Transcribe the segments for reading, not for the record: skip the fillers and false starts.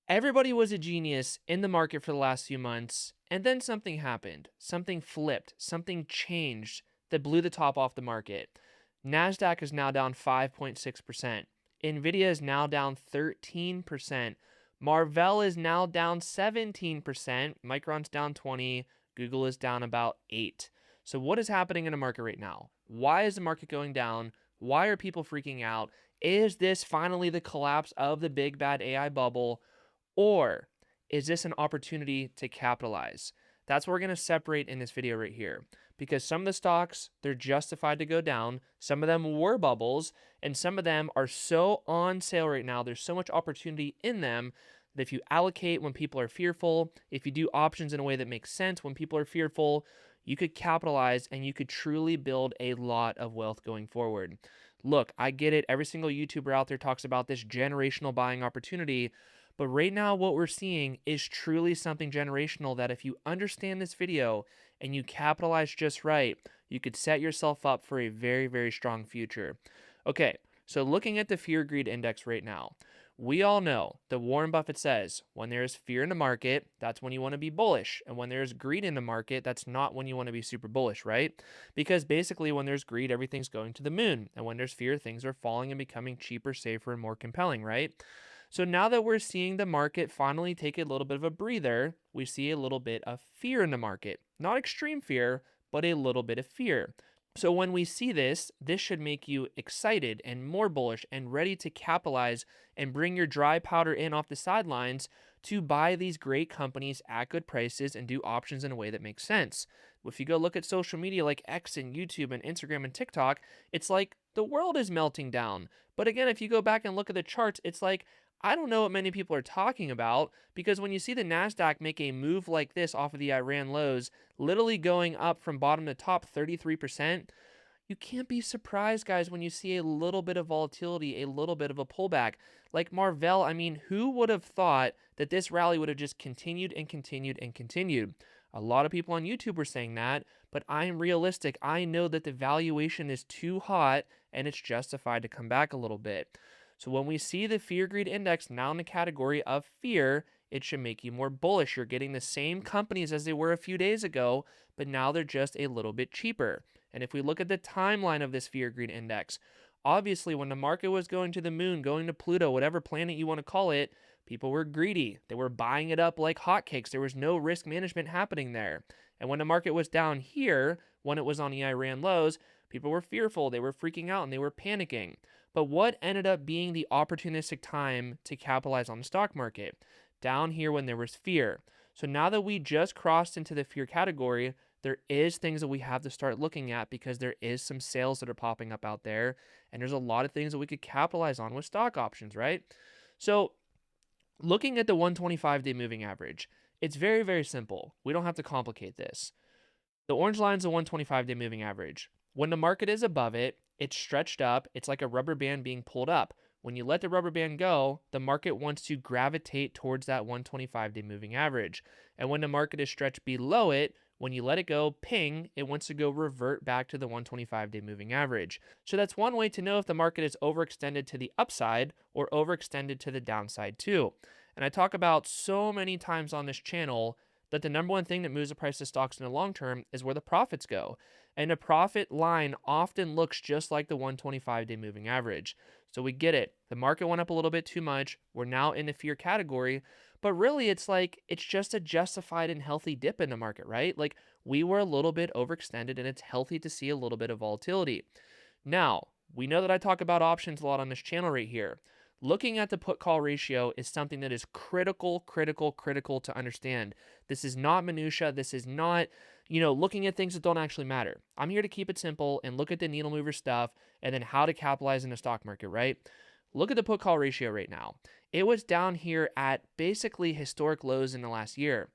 Everybody was a genius in the market for the last few months, and then something happened. Something flipped, something changed that blew the top off the market. NASDAQ is now down 5.6%. Nvidia is now down 13%. Marvell is now down 17%. Micron's down 20. Google is down about 8. So what is happening in the market right now? Why is the market going down? Why are people freaking out? Is this finally the collapse of the big bad AI bubble? Or is this an opportunity to capitalize? That's what we're going to separate in this video right here. Because some of the stocks, they're justified to go down. Some of them were bubbles, and some of them are so on sale right now. There's so much opportunity in them that if you allocate when people are fearful, if you do options in a way that makes sense when people are fearful, you could capitalize and you could truly build a lot of wealth going forward. Look, I get it. Every single YouTuber out there talks about this generational buying opportunity. But right now, what we're seeing is truly something generational that if you understand this video and you capitalize just right, you could set yourself up for a very, very strong future. Okay, so looking at the fear greed index right now, we all know that Warren Buffett says when there's fear in the market, that's when you want to be bullish. And when there's greed in the market, that's not when you want to be super bullish, right? Because basically, when there's greed, everything's going to the moon. And when there's fear, things are falling and becoming cheaper, safer, and more compelling, right? So now that we're seeing the market finally take a little bit of a breather, we see a little bit of fear in the market. Not extreme fear, but a little bit of fear. So when we see this, this should make you excited and more bullish and ready to capitalize and bring your dry powder in off the sidelines to buy these great companies at good prices and do options in a way that makes sense. If you go look at social media like X and YouTube and Instagram and TikTok, it's like the world is melting down. But again, if you go back and look at the charts, it's like I don't know what many people are talking about because when you see the NASDAQ make a move like this off of the Iran lows, literally going up from bottom to top 33%, you can't be surprised, guys, when you see a little bit of volatility, a little bit of a pullback. Like Marvell, I mean, who would have thought that this rally would have just continued and continued and continued? A lot of people on YouTube were saying that, but I'm realistic. I know that the valuation is too hot and it's justified to come back a little bit. So when we see the fear greed index now in the category of fear, it should make you more bullish. You're getting the same companies as they were a few days ago, but now they're just a little bit cheaper. And if we look at the timeline of this fear greed index, obviously when the market was going to the moon, going to Pluto, whatever planet you want to call it, people were greedy. They were buying it up like hotcakes. There was no risk management happening there. And when the market was down here, when it was on the Iran lows, people were fearful. They were freaking out and they were panicking. But what ended up being the opportunistic time to capitalize on the stock market? Down here when there was fear. So now that we just crossed into the fear category, there is things that we have to start looking at because there is some sales that are popping up out there and there's a lot of things that we could capitalize on with stock options, right? So looking at the 125-day moving average, it's very, very simple. We don't have to complicate this. The orange line is the 125-day moving average. When the market is above it, it's stretched up. It's like a rubber band being pulled up. When you let the rubber band go, the market wants to gravitate towards that 125-day moving average. And when the market is stretched below it, when you let it go, ping, it wants to go revert back to the 125-day moving average. So that's one way to know if the market is overextended to the upside or overextended to the downside too. And I talk about so many times on this channel that the number one thing that moves the price of stocks in the long term is where the profits go. And a profit line often looks just like the 125-day moving average. So we get it. The market went up a little bit too much. We're now in the fear category. But really, it's like it's just a justified and healthy dip in the market, right? Like we were a little bit overextended and it's healthy to see a little bit of volatility. Now, we know that I talk about options a lot on this channel right here. Looking at the put call ratio is something that is critical to understand. This is not minutia. This is not, looking at things that don't actually matter. I'm here to keep it simple and look at the needle mover stuff and then how to capitalize in the stock market, right? Look at the put call ratio right now. It was down here at basically historic lows in the last year.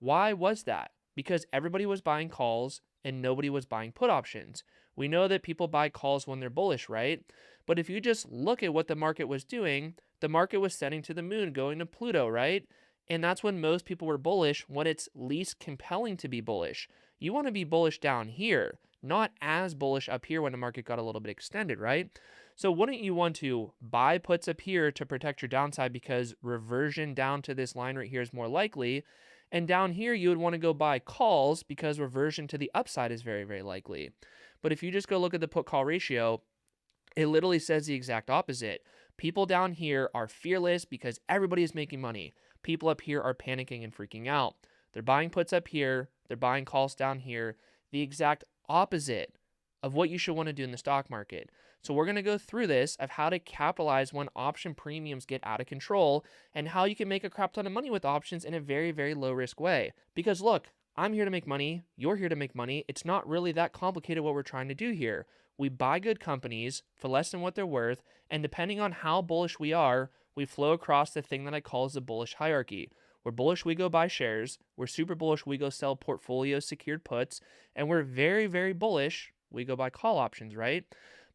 Why was that? Because everybody was buying calls and nobody was buying put options. We know that people buy calls when they're bullish, right? But if you just look at what the market was doing, the market was setting to the moon, going to Pluto, right? And that's when most people were bullish, when it's least compelling to be bullish. You want to be bullish down here, not as bullish up here when the market got a little bit extended, right? So wouldn't you want to buy puts up here to protect your downside because reversion down to this line right here is more likely? And down here, you would want to go buy calls because reversion to the upside is very, very likely. But if you just go look at the put call ratio, it literally says the exact opposite. People down here are fearless because everybody is making money. People up here are panicking and freaking out. They're buying puts up here, they're buying calls down here. The exact opposite of what you should want to do in the stock market. So we're going to go through this of how to capitalize when option premiums get out of control and how you can make a crap ton of money with options in a very, very low risk way. Because look, I'm here to make money. You're here to make money. It's not really that complicated what we're trying to do here. We buy good companies for less than what they're worth, and depending on how bullish we are, we flow across the thing that I call as the bullish hierarchy. We're bullish, we go buy shares. We're super bullish, we go sell portfolio secured puts. And we're very, very bullish, we go buy call options, right?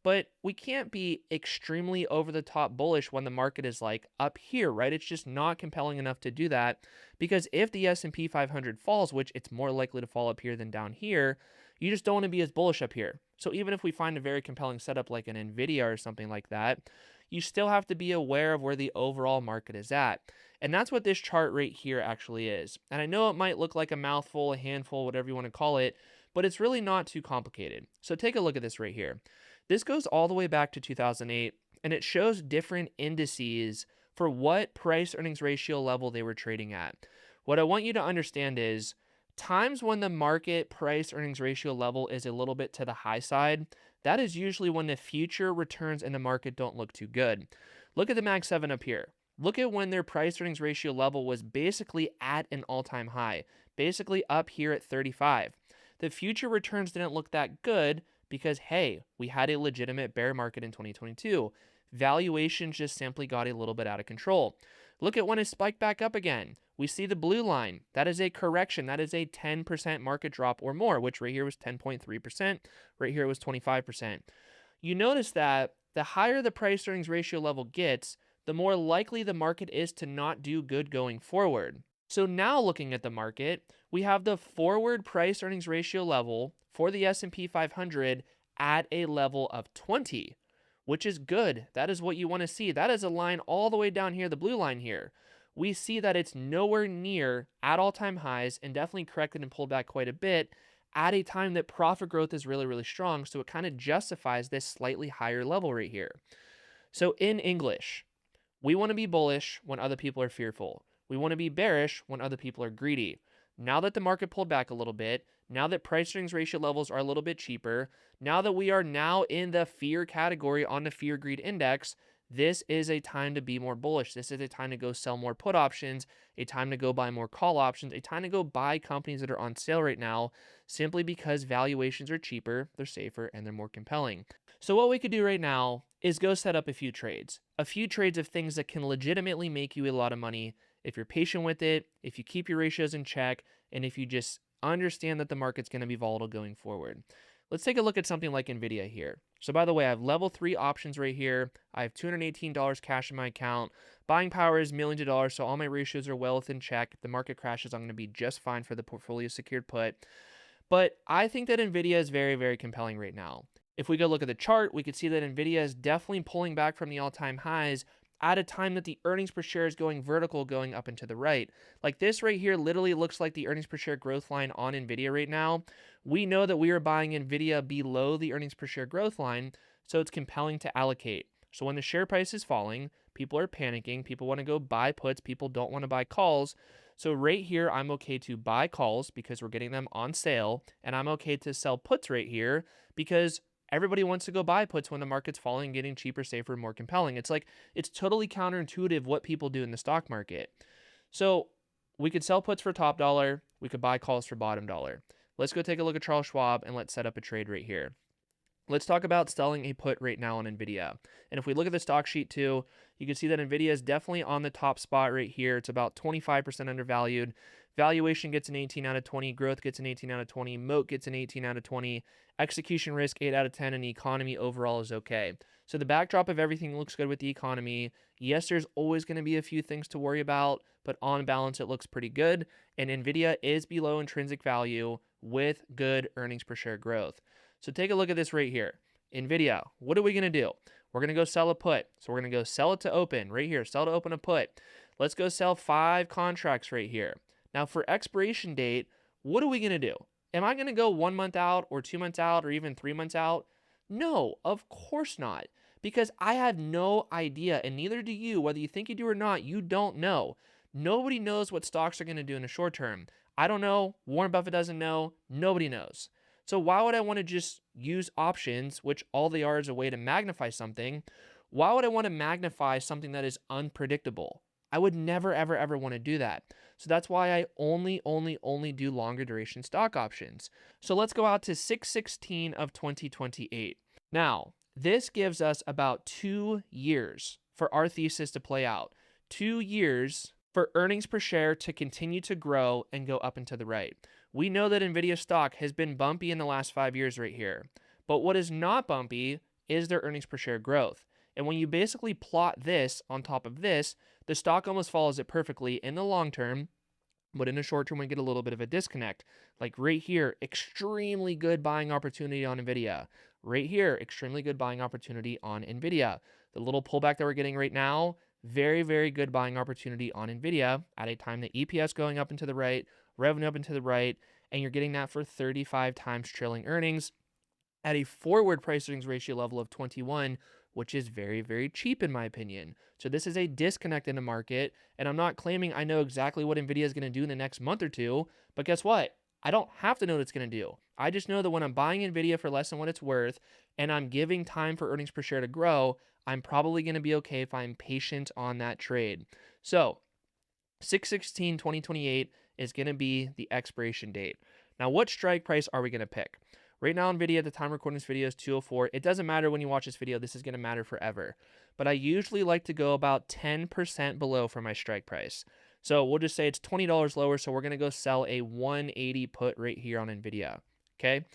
But we can't be extremely over the top bullish when the market is like up here, right? It's just not compelling enough to do that, because if the S&P 500 falls, which it's more likely to fall up here than down here, you just don't want to be as bullish up here. So even if we find a very compelling setup like an Nvidia or something like that, you still have to be aware of where the overall market is at. And that's what this chart right here actually is. And I know it might look like a mouthful, a handful, whatever you want to call it, but it's really not too complicated. So take a look at this right here. This goes all the way back to 2008, and it shows different indices for what price earnings ratio level they were trading at. What I want you to understand is times when the market price earnings ratio level is a little bit to the high side, that is usually when the future returns in the market don't look too good. Look at the Mag 7 up here. Look at when their price earnings ratio level was basically at an all-time high, basically up here at 35. The future returns didn't look that good because, hey, we had a legitimate bear market in 2022. Valuations just simply got a little bit out of control. Look at when it spiked back up again. We see the blue line. That is a correction. That is a 10% market drop or more, which right here was 10.3%. Right here was 25%. You notice that the higher the price earnings ratio level gets, the more likely the market is to not do good going forward. So now looking at the market, we have the forward price earnings ratio level for the S&P 500 at a level of 20, which is good. That is what you want to see. That is a line all the way down here, the blue line here. We see that it's nowhere near at all-time highs and definitely corrected and pulled back quite a bit at a time that profit growth is really, really strong. So it kind of justifies this slightly higher level right here. So in English, we want to be bullish when other people are fearful. We want to be bearish when other people are greedy. Now that the market pulled back a little bit, now that price earnings ratio levels are a little bit cheaper, now that we are now in the fear category on the fear greed index, this is a time to be more bullish. This is a time to go sell more put options, a time to go buy more call options, a time to go buy companies that are on sale right now, simply because valuations are cheaper, they're safer, and they're more compelling. So what we could do right now is go set up a few trades of things that can legitimately make you a lot of money if you're patient with it, if you keep your ratios in check, and if you just understand that the market's going to be volatile going forward. Let's take a look at something like Nvidia here. So by the way, I have level 3 options right here. I have $218 cash in my account. Buying power is millions of dollars, so all my ratios are well within check. If the market crashes, I'm going to be just fine for the portfolio secured put. But I think that Nvidia is very, very compelling right now. If we go look at the chart, we could see that Nvidia is definitely pulling back from the all-time highs at a time that the earnings per share is going vertical, going up and to the right. Like this right here literally looks like the earnings per share growth line on Nvidia right now. We know that we are buying Nvidia below the earnings per share growth line, so it's compelling to allocate. So when the share price is falling, people are panicking, people want to go buy puts, people don't want to buy calls. So right here, I'm okay to buy calls because we're getting them on sale, and I'm okay to sell puts right here because everybody wants to go buy puts when the market's falling, getting cheaper, safer, more compelling. It's like, it's totally counterintuitive what people do in the stock market. So we could sell puts for top dollar. We could buy calls for bottom dollar. Let's go take a look at Charles Schwab and let's set up a trade right here. Let's talk about selling a put right now on Nvidia. And if we look at the stock sheet too, you can see that Nvidia is definitely on the top spot right here. It's about 25% undervalued. Valuation gets an 18 out of 20. Growth gets an 18 out of 20. Moat gets an 18 out of 20. Execution risk 8 out of 10. And the economy overall is okay. So the backdrop of everything looks good with the economy. Yes, there's always going to be a few things to worry about, but on balance, it looks pretty good. And Nvidia is below intrinsic value with good earnings per share growth. So take a look at this right here. Nvidia, what are we going to do? We're going to go sell a put. So we're going to go sell it to open right here. Sell to open a put. Let's go sell 5 contracts right here. Now for expiration date, what are we going to do? Am I going to go 1 month out or 2 months out or even 3 months out? No, of course not. Because I have no idea, and neither do you. Whether you think you do or not, you don't know. Nobody knows what stocks are going to do in the short term. I don't know. Warren Buffett doesn't know. Nobody knows. So why would I want to just use options, which all they are is a way to magnify something? Why would I want to magnify something that is unpredictable? I would never, ever, ever want to do that. So that's why I only do longer duration stock options. So let's go out to 6/16 of 2028. Now, this gives us about 2 years for our thesis to play out. 2 years for earnings per share to continue to grow and go up and to the right. We know that NVIDIA stock has been bumpy in the last 5 years right here. But what is not bumpy is their earnings per share growth. And when you basically plot this on top of this, the stock almost follows it perfectly in the long term. But in the short term, we get a little bit of a disconnect. Like right here, extremely good buying opportunity on NVIDIA. Right here, extremely good buying opportunity on NVIDIA. The little pullback that we're getting right now, very, very good buying opportunity on NVIDIA at a time that EPS going up and to the right, revenue up and to the right, and you're getting that for 35 times trailing earnings at a forward price earnings ratio level of 21, which is very, very cheap in my opinion. So this is a disconnect in the market, and I'm not claiming I know exactly what NVIDIA is going to do in the next month or two, but guess what? I don't have to know what it's going to do. I just know that when I'm buying NVIDIA for less than what it's worth, and I'm giving time for earnings per share to grow, I'm probably going to be okay if I'm patient on that trade. So 6/16/2028 is going to be the expiration date. Now, what strike price are we going to pick? Right now, NVIDIA at the time recording this video is 204. It doesn't matter when you watch this video. This is going to matter forever. But I usually like to go about 10% below for my strike price. So we'll just say it's $20 lower. So we're going to go sell a 180 put right here on NVIDIA. Okay.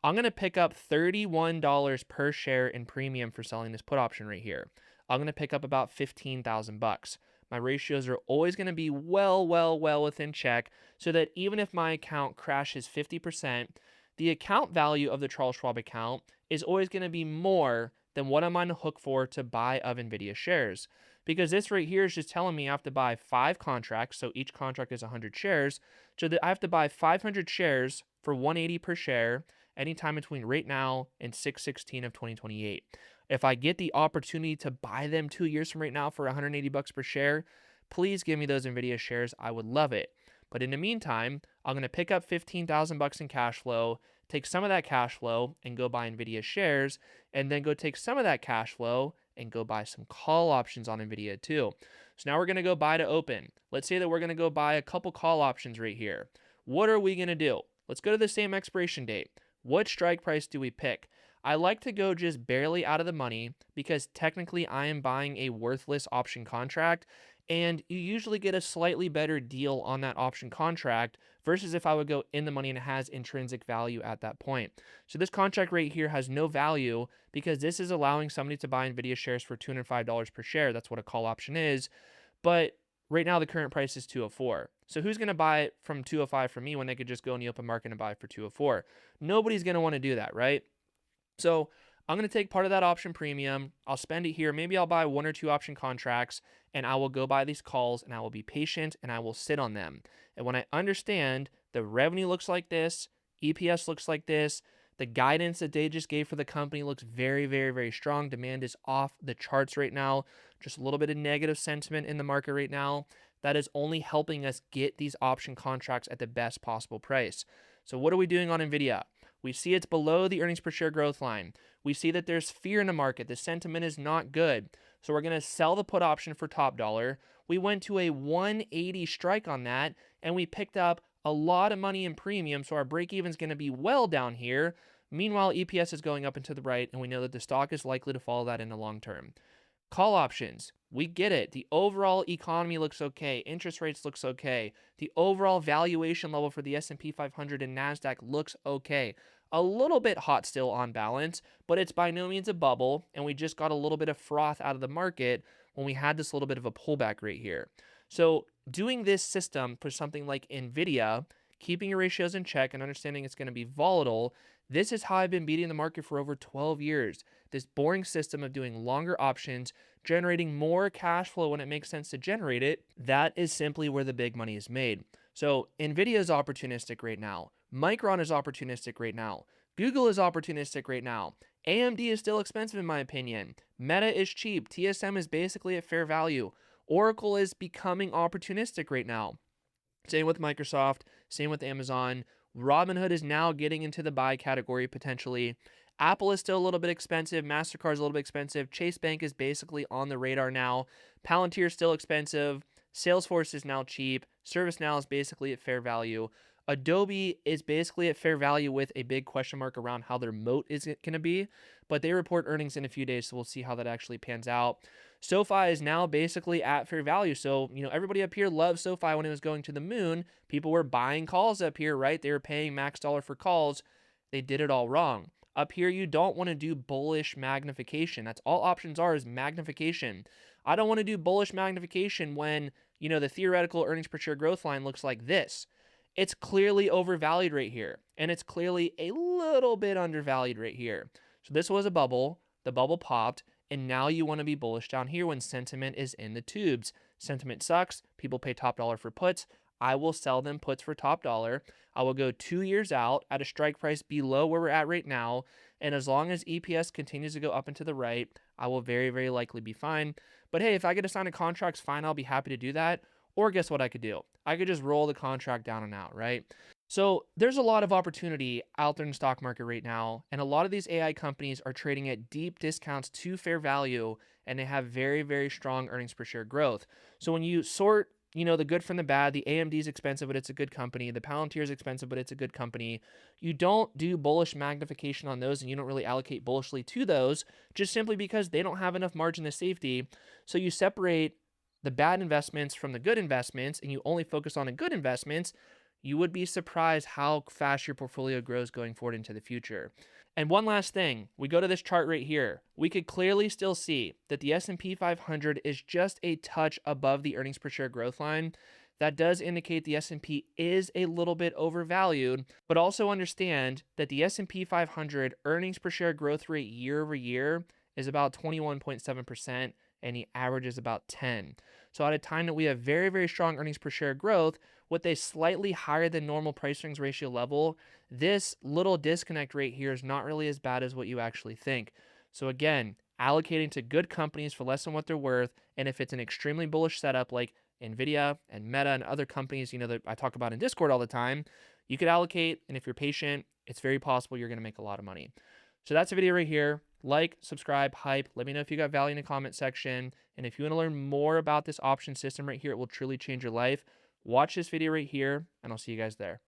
I'm going to pick up $31 per share in premium for selling this put option right here. I'm going to pick up about 15,000 bucks. My ratios are always going to be well within check so that even if my account crashes 50%, the account value of the Charles Schwab account is always going to be more than what I'm on the hook for to buy of NVIDIA shares. Because this right here is just telling me I have to buy 5 contracts, so each contract is 100 shares, so that I have to buy 500 shares for 180 per share anytime between right now and 6/16 of 2028. If I get the opportunity to buy them 2 years from right now for 180 bucks per share, please give me those NVIDIA shares. I would love it. But in the meantime, I'm going to pick up 15,000 bucks in cash flow, take some of that cash flow and go buy NVIDIA shares, and then go take some of that cash flow and go buy some call options on NVIDIA too. So now we're going to go buy to open. Let's say that we're going to go buy a couple call options right here. What are we going to do? Let's go to the same expiration date. What strike price do we pick? I like to go just barely out of the money because technically I am buying a worthless option contract, and you usually get a slightly better deal on that option contract versus if I would go in the money and it has intrinsic value at that point. So this contract right here has no value because this is allowing somebody to buy NVIDIA shares for $205 per share. That's what a call option is. But right now the current price is 204. So who's going to buy it from 205 from me when they could just go in the open market and buy it for 204? Nobody's going to want to do that, right? So I'm going to take part of that option premium. I'll spend it here. Maybe I'll buy 1 or 2 option contracts and I will go buy these calls and I will be patient and I will sit on them. And when I understand the revenue looks like this, EPS looks like this, the guidance that they just gave for the company looks very strong. Demand is off the charts right now. Just a little bit of negative sentiment in the market right now. That is only helping us get these option contracts at the best possible price. So what are we doing on NVIDIA? We see it's below the earnings per share growth line. We see that there's fear in the market. The sentiment is not good. So we're going to sell the put option for top dollar. We went to a 180 strike on that, and we picked up a lot of money in premium, so our break-even is going to be well down here. Meanwhile, EPS is going up and to the right, and we know that the stock is likely to follow that in the long term. Call options. We get it. The overall economy looks okay. Interest rates looks okay. The overall valuation level for the S&P 500 and NASDAQ looks okay. A little bit hot still on balance, but it's by no means a bubble, and we just got a little bit of froth out of the market when we had this little bit of a pullback right here. So doing this system for something like NVIDIA keeping your ratios in check and understanding it's going to be volatile. This is how I've been beating the market for over 12 years. This boring system of doing longer options, generating more cash flow when it makes sense to generate it, that is simply where the big money is made. So Nvidia is opportunistic right now. Micron is opportunistic right now. Google is opportunistic right now. AMD is still expensive in my opinion. Meta is cheap. TSM is basically at fair value. Oracle is becoming opportunistic right now. Same with Microsoft, same with Amazon. Robinhood is now getting into the buy category potentially. Apple is still a little bit expensive. MasterCard is a little bit expensive. Chase Bank is basically on the radar now. Palantir is still expensive. Salesforce is now cheap. ServiceNow is basically at fair value. Adobe is basically at fair value with a big question mark around how their moat is going to be, but they report earnings in a few days, so we'll see how that actually pans out. SoFi is now basically at fair value. So, everybody up here loved SoFi when it was going to the moon. People were buying calls up here, right? They were paying max dollar for calls. They did it all wrong. Up here, you don't want to do bullish magnification. That's all options are, is magnification. I don't want to do bullish magnification when, the theoretical earnings per share growth line looks like this. It's clearly overvalued right here, and it's clearly a little bit undervalued right here. So this was a bubble. The bubble popped, and now you want to be bullish down here when sentiment is in the tubes. Sentiment sucks. People pay top dollar for puts. I will sell them puts for top dollar. I will go 2 years out at a strike price below where we're at right now. And as long as EPS continues to go up and to the right, I will very, very likely be fine. But hey, if I get to sign a contract, fine, I'll be happy to do that. Or guess what I could do? I could just roll the contract down and out, right? So there's a lot of opportunity out there in the stock market right now. And a lot of these AI companies are trading at deep discounts to fair value, and they have very, very strong earnings per share growth. So when you sort, the good from the bad, the AMD is expensive, but it's a good company. The Palantir is expensive, but it's a good company. You don't do bullish magnification on those, and you don't really allocate bullishly to those just simply because they don't have enough margin of safety. So you separate the bad investments from the good investments, and you only focus on the good investments. You would be surprised how fast your portfolio grows going forward into the future. And one last thing, we go to this chart right here. We could clearly still see that the S&P 500 is just a touch above the earnings per share growth line. That does indicate the S&P is a little bit overvalued, but also understand that the S&P 500 earnings per share growth rate year over year is about 21.7%, and the average is about 10. So at a time that we have very, very strong earnings per share growth with a slightly higher than normal price earnings ratio level, this little disconnect rate here is not really as bad as what you actually think. So again, allocating to good companies for less than what they're worth, and if it's an extremely bullish setup like Nvidia and Meta and other companies, that I talk about in Discord all the time, you could allocate, and if you're patient, it's very possible you're going to make a lot of money. So that's the video right here. Like, subscribe, hype. Let me know if you got value in the comment section. And if you want to learn more about this option system right here, it will truly change your life. Watch this video right here, and I'll see you guys there.